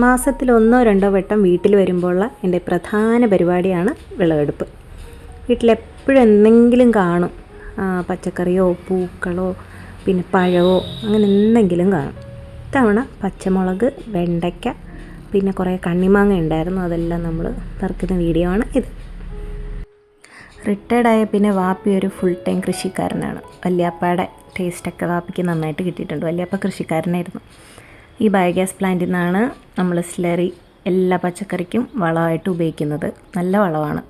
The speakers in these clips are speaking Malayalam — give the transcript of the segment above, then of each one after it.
മാസത്തിൽ 1-2 വട്ടം വീട്ടിൽ വരുമ്പോഴുള്ള എൻ്റെ പ്രധാന പരിപാടിയാണ് വിളവെടുപ്പ്. വീട്ടിലെപ്പോഴും എന്തെങ്കിലും കാണും. പച്ചക്കറിയോ പൂക്കളോ പിന്നെ പഴമോ അങ്ങനെ എന്തെങ്കിലും കാണും. ഇത്തവണ പച്ചമുളക്, വെണ്ടയ്ക്ക, പിന്നെ കുറേ കണ്ണിമാങ്ങ ഉണ്ടായിരുന്നു. അതെല്ലാം നമ്മൾ പറിക്കുന്ന വീഡിയോ ആണ് ഇത്. റിട്ടയർഡായ പിന്നെ വാപ്പി ഒരു ഫുൾ ടൈം കൃഷിക്കാരനാണ്. വല്യാപ്പയുടെ ടേസ്റ്റൊക്കെ വാപ്പിക്ക് നന്നായിട്ട് കിട്ടിയിട്ടുണ്ട്. വല്യാപ്പ കൃഷിക്കാരനായിരുന്നു. ഈ ബയോഗ്യാസ് പ്ലാന്റിൽ നിന്നാണ് നമ്മൾ സ്ലറി എല്ലാ പച്ചക്കറിക്കും വളമായിട്ട് ഉപയോഗിക്കുന്നത്. നല്ല വളമാണ്.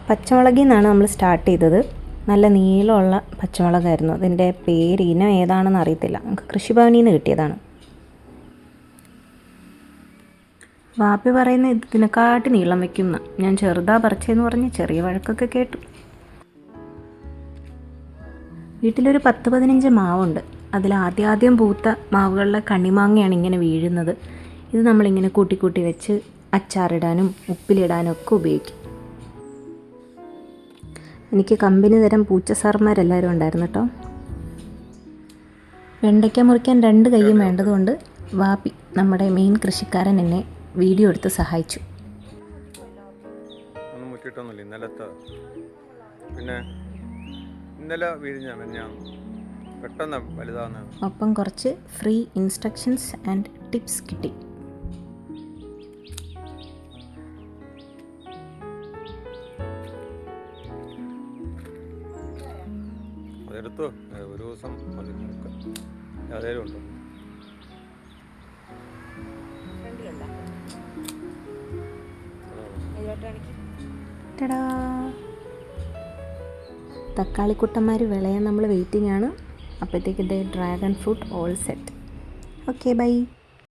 പച്ചമുളകിൽ നിന്നാണ് നമ്മൾ സ്റ്റാർട്ട് ചെയ്തത്. നല്ല നീളമുള്ള പച്ചമുളകായിരുന്നു. അതിൻ്റെ പേര് ഇനം ഏതാണെന്ന് അറിയത്തില്ല. നമുക്ക് കൃഷിഭവനിൽ നിന്ന് കിട്ടിയതാണ്. വാപ്പി പറയുന്ന ഇതിനെക്കാട്ടി നീളം വയ്ക്കുന്ന, ഞാൻ ചെറുതാ പറിച്ചതെന്ന് പറഞ്ഞ് ചെറിയ വഴക്കൊക്കെ കേട്ടു. വീട്ടിലൊരു 10-15 മാവുണ്ട്. അതിൽ ആദ്യം പൂത്ത മാവുകളിലെ കണ്ണിമാങ്ങയാണ് ഇങ്ങനെ വീഴുന്നത്. ഇത് നമ്മളിങ്ങനെ കൂട്ടി വെച്ച് അച്ചാറിടാനും ഉപ്പിലിടാനും ഒക്കെ ഉപയോഗിക്കും. എനിക്ക് കമ്പനി തരം പൂച്ച സാർമാരെല്ലാവരും ഉണ്ടായിരുന്നു കേട്ടോ. വെണ്ടയ്ക്ക മുറിക്കാൻ 2 കൈയും വേണ്ടതുകൊണ്ട് വാപ്പി, നമ്മുടെ മെയിൻ കൃഷിക്കാരൻ, എന്നെ വീഡിയോ എടുത്ത് സഹായിച്ചു. ഒപ്പം കുറച്ച് ഫ്രീ ഇൻസ്ട്രക്ഷൻസ് ആൻഡ് ടിപ്സ് കിട്ടി. അതെടുത്തോ, ഒരു ദിവസം അതേലുണ്ടോ? തക്കാളിക്കുട്ടന്മാർ വിളയാൻ നമ്മൾ വെയിറ്റിംഗ് ആണ്. അപ്പോഴത്തേക്ക് dragon fruit all set. Okay, by.